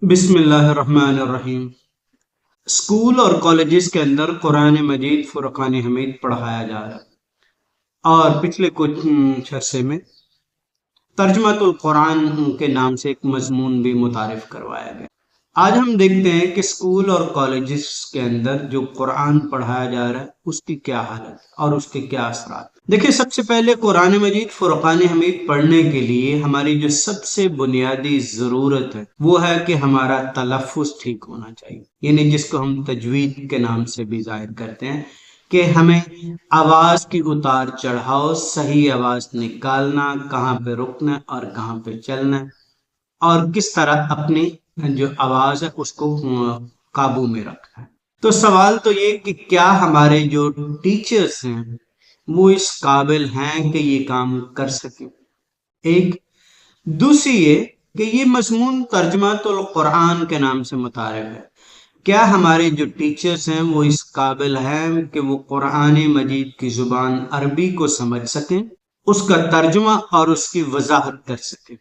بسم اللہ الرحمن الرحیم۔ اسکول اور کالجز کے اندر قرآن مجید فرقان حمید پڑھایا جا رہا ہے، اور پچھلے کچھ عرصے میں ترجمۃ القرآن کے نام سے ایک مضمون بھی متعارف کروایا گیا۔ آج ہم دیکھتے ہیں کہ اسکول اور کالجز کے اندر جو قرآن پڑھایا جا رہا ہے اس کی کیا حالت اور اس کے کیا اثرات۔ دیکھیں، سب سے پہلے قرآن مجید فرقان حمید پڑھنے کے لیے ہماری جو سب سے بنیادی ضرورت ہے وہ ہے کہ ہمارا تلفظ ٹھیک ہونا چاہیے، یعنی جس کو ہم تجوید کے نام سے بھی ظاہر کرتے ہیں کہ ہمیں آواز کی اتار چڑھاؤ، صحیح آواز نکالنا، کہاں پہ رکنا اور کہاں پہ چلنا، اور کس طرح اپنی جو آواز ہے اس کو قابو میں رکھنا ہے۔ تو سوال تو یہ کہ کیا ہمارے جو ٹیچرز ہیں وہ اس قابل ہیں کہ یہ کام کر سکیں، ایک۔ دوسری یہ کہ یہ مضمون ترجمۃ القرآن کے نام سے متعارف ہے، کیا ہمارے جو ٹیچرز ہیں وہ اس قابل ہیں کہ وہ قرآن مجید کی زبان عربی کو سمجھ سکیں، اس کا ترجمہ اور اس کی وضاحت کر سکیں۔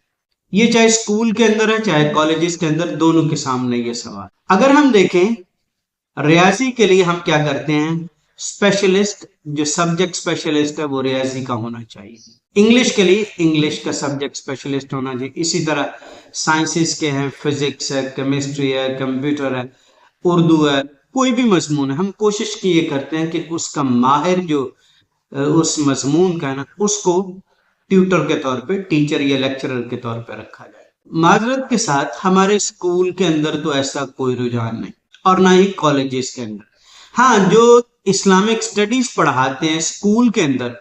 یہ چاہے اسکول کے اندر ہے چاہے کالجز کے اندر، دونوں کے سامنے یہ سوال۔ اگر ہم دیکھیں ریاضی کے لیے ہم کیا کرتے ہیں، اسپیشلسٹ جو سبجیکٹ اسپیشلسٹ ہے وہ ریاضی کا ہونا چاہیے، انگلش کے لیے انگلش کا سبجیکٹ اسپیشلسٹ ہونا چاہیے، اسی طرح سائنسز کے ہیں، فزکس ہے، کیمسٹری ہے، کمپیوٹر ہے، اردو ہے، کوئی بھی مضمون ہے، ہم کوشش کی یہ کرتے ہیں کہ اس کا ماہر جو اس مضمون کا ہے نا اس کو ٹیوٹر کے طور پہ، ٹیچر یا لیکچرر کے طور پہ رکھا جائے۔ معذرت کے ساتھ ہمارے اسکول کے اندر تو ایسا کوئی رجحان نہیں، اور نہ ہی کالجز کے اندر۔ ہاں، جو اسلامک سٹڈیز پڑھاتے ہیں اسکول کے اندر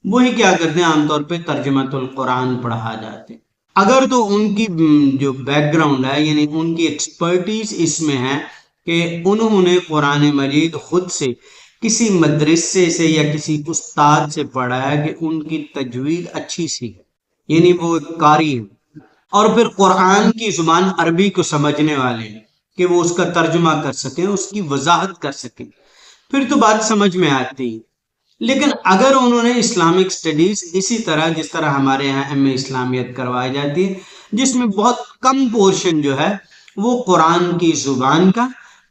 وہی کیا کرتے ہیں، عام طور پہ ترجمۃ القرآن پڑھا جاتے ہیں۔ اگر تو ان کی جو بیک گراؤنڈ ہے، یعنی ان کی ایکسپرٹیز اس میں ہے کہ انہوں نے قرآن مجید خود سے کسی مدرسے سے یا کسی استاد سے پڑھا ہے کہ ان کی تجوید اچھی سی ہے، یعنی وہ ایک قاری ہے، اور پھر قرآن کی زبان عربی کو سمجھنے والے ہیں کہ وہ اس کا ترجمہ کر سکیں، اس کی وضاحت کر سکیں، پھر تو بات سمجھ میں آتی ہے۔ لیکن اگر انہوں نے اسلامک سٹڈیز اسی طرح جس طرح ہمارے یہاں ایم اے اسلامیت کروائی جاتی ہے، جس میں بہت کم پورشن جو ہے وہ قرآن کی زبان کا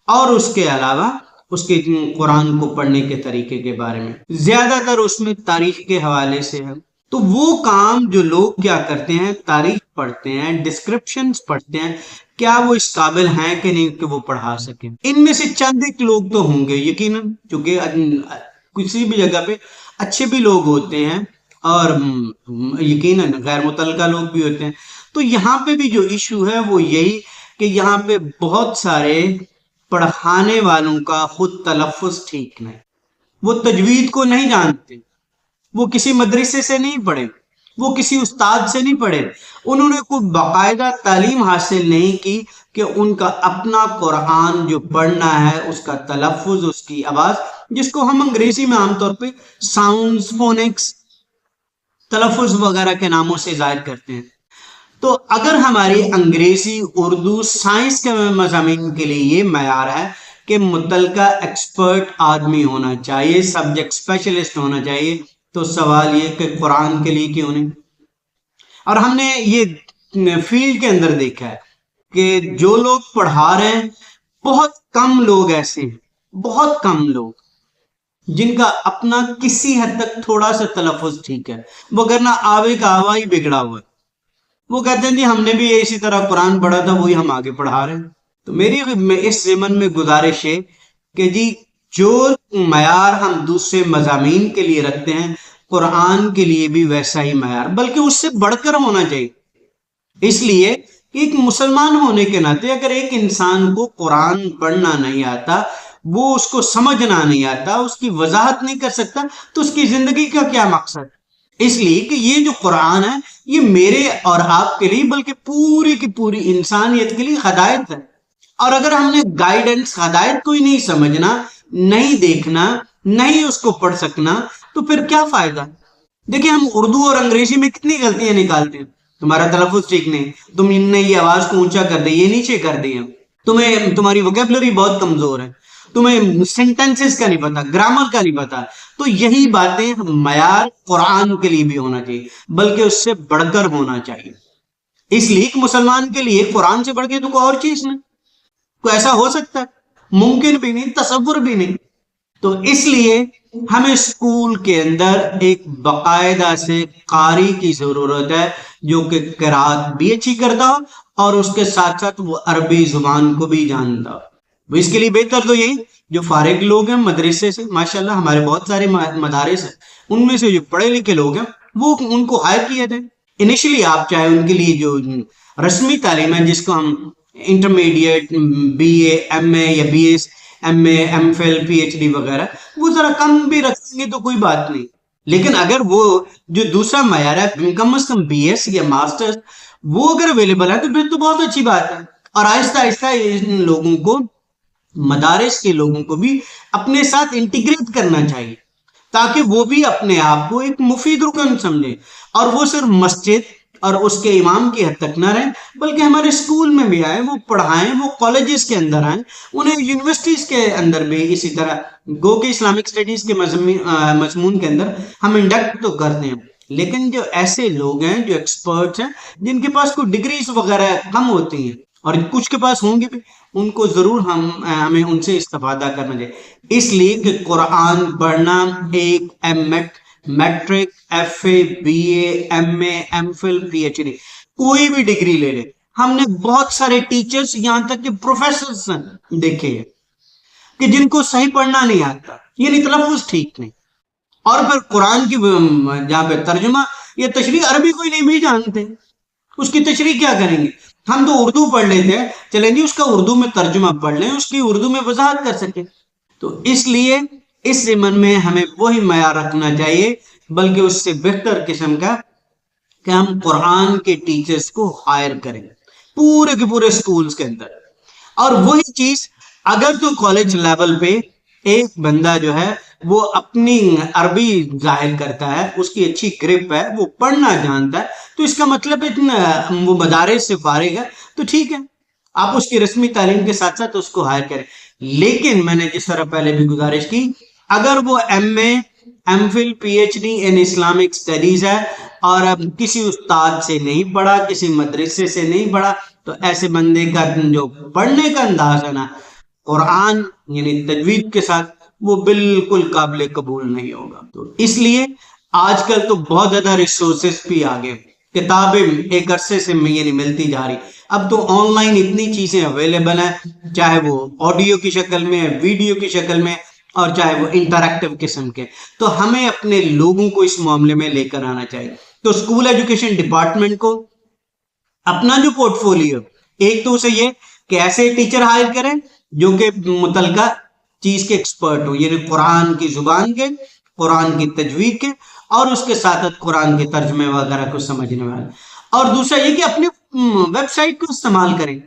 اور اس کے علاوہ اس کے قرآن کو پڑھنے کے طریقے کے بارے میں، زیادہ تر اس میں تاریخ کے حوالے سے ہے، تو وہ کام جو لوگ کیا کرتے ہیں، تاریخ پڑھتے ہیں، ڈسکرپشنز پڑھتے ہیں، کیا وہ اس قابل ہیں کہ نہیں کہ وہ پڑھا سکیں۔ ان میں سے چند ایک لوگ تو ہوں گے یقیناً، چونکہ کسی بھی جگہ پہ اچھے بھی لوگ ہوتے ہیں اور یقیناً غیر متعلقہ لوگ بھی ہوتے ہیں۔ تو یہاں پہ بھی جو ایشو ہے وہ یہی کہ یہاں پہ بہت سارے پڑھانے والوں کا خود تلفظ ٹھیک نہیں، وہ تجوید کو نہیں جانتے، وہ کسی مدرسے سے نہیں پڑھے، وہ کسی استاد سے نہیں پڑھے، انہوں نے کوئی باقاعدہ تعلیم حاصل نہیں کی کہ ان کا اپنا قرآن جو پڑھنا ہے اس کا تلفظ، اس کی آواز، جس کو ہم انگریزی میں عام طور پہ ساؤنڈز، فونکس، تلفظ وغیرہ کے ناموں سے ظاہر کرتے ہیں۔ تو اگر ہماری انگریزی، اردو، سائنس کے مضامین کے لیے یہ معیار ہے کہ متعلقہ ایکسپرٹ آدمی ہونا چاہیے، سبجیکٹ اسپیشلسٹ ہونا چاہیے، تو سوال یہ کہ قرآن کے لیے کیوں نہیں؟ اور ہم نے یہ فیلڈ کے اندر دیکھا ہے کہ جو لوگ پڑھا رہے ہیں بہت کم لوگ ایسے ہیں، بہت کم لوگ جن کا اپنا کسی حد تک تھوڑا سا تلفظ ٹھیک ہے، وہ کرنا آوے کا آوا ہی بگڑا ہوا ہے۔ وہ کہتے ہیں جی ہم نے بھی اسی طرح قرآن پڑھا تھا، وہی ہم آگے پڑھا رہے ہیں۔ تو میری اس ضمن میں گزارش ہے کہ جی جو معیار ہم دوسرے مضامین کے لیے رکھتے ہیں، قرآن کے لیے بھی ویسا ہی معیار، بلکہ اس سے بڑھ کر ہونا چاہیے۔ اس لیے کہ ایک مسلمان ہونے کے ناطے اگر ایک انسان کو قرآن پڑھنا نہیں آتا، وہ اس کو سمجھنا نہیں آتا، اس کی وضاحت نہیں کر سکتا، تو اس کی زندگی کا کیا مقصد؟ اس لیے کہ یہ جو قرآن ہے یہ میرے اور آپ کے لیے بلکہ پوری کی پوری انسانیت کے لیے ہدایت ہے، اور اگر ہم نے گائیڈنس، ہدایت کو ہی نہیں سمجھنا، نہیں دیکھنا، نہیں اس کو پڑھ سکنا، تو پھر کیا فائدہ؟ دیکھیں ہم اردو اور انگریزی میں کتنی غلطیاں نکالتے ہیں، تمہارا تلفظ ٹھیک نہیں، تم نے یہ آواز کو اونچا کر دی، یہ نیچے کر دیا، تمہاری ووکیبلری بہت کمزور ہے، تمہیں سینٹنسز کا نہیں پتا، گرامر کا نہیں پتا۔ تو یہی باتیں معیار قرآن کے لیے بھی ہونا چاہیے، بلکہ اس سے بڑھ کر ہونا چاہیے۔ اس لیے کہ مسلمان کے لیے قرآن سے بڑھ کے تو کوئی اور چیز نہیں، کوئی ایسا ہو سکتا ہے؟ ممکن بھی نہیں، تصور بھی نہیں۔ تو اس لیے ہمیں اسکول کے اندر ایک باقاعدہ سے قاری کی ضرورت ہے، جو کہ قرات بھی اچھی کرتا ہو اور اس کے ساتھ ساتھ وہ عربی زبان کو بھی جانتا ہو۔ وہ اس کے لیے بہتر تو یہی، جو فارغ لوگ ہیں مدرسے سے، ماشاءاللہ ہمارے بہت سارے مدارس ہیں، ان میں سے جو پڑھے لکھے لوگ ہیں وہ ان کو ہائر کیا جائے۔ انیشلی آپ چاہے ان کے لیے جو رسمی تعلیم ہے، جس کو ہم intermediate, B A, M A یا B S, M A, M Phil, P H D وغیرہ، وہ ذرا کم بھی رکھیں گے تو کوئی بات نہیں، لیکن اگر وہ جو دوسرا معیار ہے کم از کم بی ایس یا ماسٹر، وہ اگر اویلیبل ہے تو پھر تو بہت اچھی بات ہے۔ اور آہستہ آہستہ ان لوگوں کو، مدارس کے لوگوں کو بھی اپنے ساتھ انٹیگریٹ کرنا چاہیے، تاکہ وہ بھی اپنے آپ کو ایک مفید رکن سمجھے، اور وہ صرف مسجد اور اس کے امام کی حد تک نہ رہیں، بلکہ ہمارے اسکول میں بھی آئیں، وہ پڑھائیں، وہ کالجز کے اندر آئیں، انہیں یونیورسٹیز کے اندر بھی اسی طرح، گو کہ اسلامک اسٹڈیز کے مضمون کے اندر ہم انڈکٹ تو کرتے ہیں، لیکن جو ایسے لوگ ہیں جو ایکسپرٹس ہیں، جن کے پاس کوئی ڈگریز وغیرہ کم ہوتی ہیں اور کچھ کے پاس ہوں گے بھی، ان کو ضرور ہمیں ان سے استفادہ کرنا چاہیے۔ اس لیے کہ قرآن پڑھنا ایک matric, F A, B A, M A, M Phil, P H D, کوئی بھی ڈگری لے لے، ہم نے بہت سارے ٹیچرز یہاں تک کہ پروفیسرز دیکھے ہیں کہ جن کو صحیح پڑھنا نہیں آتا، یعنی تلفظ ٹھیک نہیں، اور پھر قرآن کی جہاں پہ ترجمہ یا تشریح عربی کوئی نہیں بھی جانتے، اس کی تشریح کیا کریں گے؟ ہم تو اردو پڑھ لیتے ہیں، چلیں جی اس کا اردو میں ترجمہ پڑھ لیں، اس کی اردو میں وضاحت کر سکیں۔ تو اس لیے اس ضمن میں ہمیں وہی معیار رکھنا چاہیے، بلکہ اس سے بہتر قسم کا کہ ہم قرآن کے ٹیچرز کو ہائر کریں پورے کے پورے سکولز کے اندر۔ اور وہی چیز اگر تو کالج لیول پہ ایک بندہ جو ہے وہ اپنی عربی ظاہر کرتا ہے، اس کی اچھی گرپ ہے، وہ پڑھنا جانتا ہے، تو اس کا مطلب وہ مدارس سے فارغ ہے تو ٹھیک ہے، آپ اس کی رسمی تعلیم کے ساتھ ساتھ اس کو ہائر کریں۔ لیکن میں نے جس طرح پہلے بھی گزارش کی، اگر وہ M A, M Phil, P H D in Islamic studies ہے اور اب کسی استاد سے نہیں پڑھا، کسی مدرسے سے نہیں پڑھا، تو ایسے بندے کا جو پڑھنے کا انداز ہے نا قرآن یعنی تجوید کے ساتھ، وہ بالکل قابل قبول نہیں ہوگا۔ تو اس لیے آج کل تو بہت زیادہ ریسورسز بھی آگے، کتابیں ایک عرصے سے یعنی ملتی جا رہی، اب تو آن لائن اتنی چیزیں اویلیبل ہیں، چاہے وہ آڈیو کی شکل میں، ویڈیو کی شکل میں، اور چاہے وہ انٹریکٹیو قسم کے، تو ہمیں اپنے لوگوں کو اس معاملے میں لے کر آنا چاہیے۔ تو اسکول ایجوکیشن ڈپارٹمنٹ کو اپنا جو پورٹ فولیو، ایک تو اسے یہ کہ ایسے ٹیچر ہائر کریں جو کہ متعلقہ چیز کے ایکسپرٹ ہو، یعنی قرآن کی زبان کے، قرآن کی تجوید کے، اور اس کے ساتھ قرآن کے ترجمے وغیرہ کو سمجھنے والے۔ اور دوسرا یہ کہ اپنے ویب سائٹ کو استعمال کریں،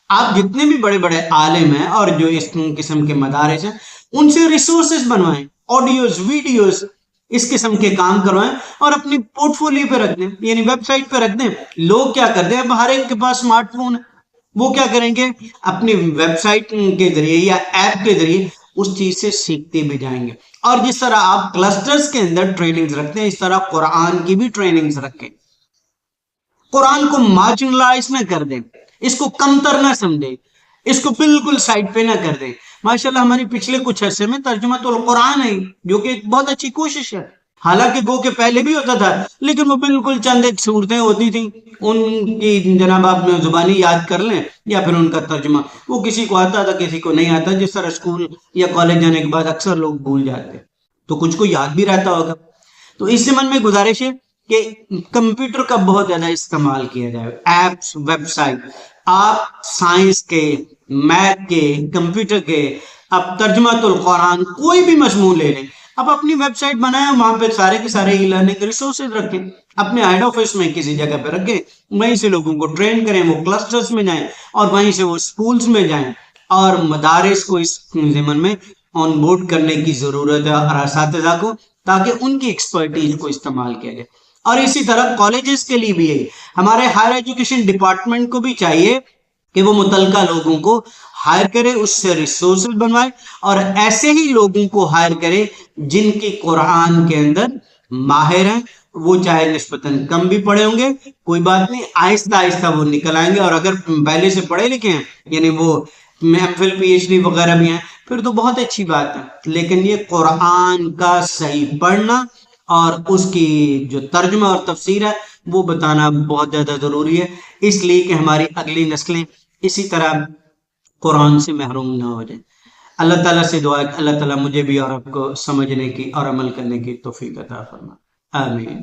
آپ جتنے بھی بڑے بڑے عالم ہیں اور جو اس قسم کے مدارس ہیں، ان سے ریسورسز بنوائیں، آڈیوز، ویڈیوز، اس قسم کے کام کروائیں اور اپنی پورٹ فولیو پہ رکھ دیں، یعنی ویب سائٹ پہ رکھ دیں۔ لوگ کیا کرتے ہیں، ہر ایک کے پاس اسمارٹ فون ہے، وہ کیا کریں گے، اپنی ویب سائٹ کے ذریعے یا ایپ کے ذریعے اس چیز سے سیکھتے بھی جائیں گے۔ اور جس طرح آپ کلسٹرز کے اندر ٹریننگز رکھتے ہیں، اس طرح قرآن کی بھی ٹریننگز رکھیں، قرآن کو مارجنلائز نہ کر دیں، اس کو کمتر نہ سمجھیں، اس کو بالکل سائڈ پہ نہ کر دیں۔ ماشاءاللہ ہماری پچھلے کچھ عرصے میں ترجمہ تو القرآن ہے، جو کہ ایک بہت اچھی کوشش ہے، حالانکہ گو کہ پہلے بھی ہوتا تھا، لیکن وہ بالکل چند ایک صورتیں ہوتی تھیں، ان کی جناب آپ زبانی یاد کر لیں یا پھر ان کا ترجمہ، وہ کسی کو آتا تھا کسی کو نہیں آتا، جس طرح اسکول یا کالج جانے کے بعد اکثر لوگ بھول جاتے، تو کچھ کو یاد بھی رہتا ہوگا۔ تو اس ضمن میں گزارش ہے کہ کمپیوٹر کا بہت زیادہ استعمال کیا جائے، ایپس، ویب سائٹ، آپ سائنس کے، میتھ کے، کمپیوٹر کے، اب ترجمہ القرآن کوئی بھی مضمون لے لیں، آپ اپنی ویب سائٹ بنائیں، وہاں پہ سارے کے سارے ای لرننگ ریسورسز رکھیں، اپنے ہیڈ آفس میں کسی جگہ پہ رکھیں، وہیں سے لوگوں کو ٹرین کریں، وہ کلسٹرز میں جائیں اور وہیں سے وہ سکولز میں جائیں، اور مدارس کو اس ضمن میں آن بورڈ کرنے کی ضرورت ہے، اور اساتذہ کو، تاکہ ان کی ایکسپرٹیز کو استعمال کیا جائے۔ اور اسی طرح کالجز کے لیے بھی یہی، ہمارے ہائر ایجوکیشن ڈپارٹمنٹ کو بھی چاہیے کہ وہ متعلقہ لوگوں کو ہائر کرے، اس سے ریسورسز بنوائے، اور ایسے ہی لوگوں کو ہائر کرے جن کی قرآن کے اندر ماہر ہیں وہ چاہے نسبتاً کم بھی پڑھے ہوں گے کوئی بات نہیں، آہستہ آہستہ وہ نکل آئیں گے، اور اگر پہلے سے پڑھے لکھے ہیں یعنی وہ M Phil P H D وغیرہ بھی ہیں پھر تو بہت اچھی بات ہے، لیکن یہ قرآن کا صحیح پڑھنا اور اس کی جو ترجمہ اور تفسیر ہے وہ بتانا بہت زیادہ ضروری ہے، اس لیے کہ ہماری اگلی نسلیں اسی طرح قرآن سے محروم نہ ہو جائیں۔ اللہ تعالیٰ سے دعا ہے کہ اللہ تعالیٰ مجھے بھی اور آپ کو سمجھنے کی اور عمل کرنے کی توفیق عطا فرما، آمین۔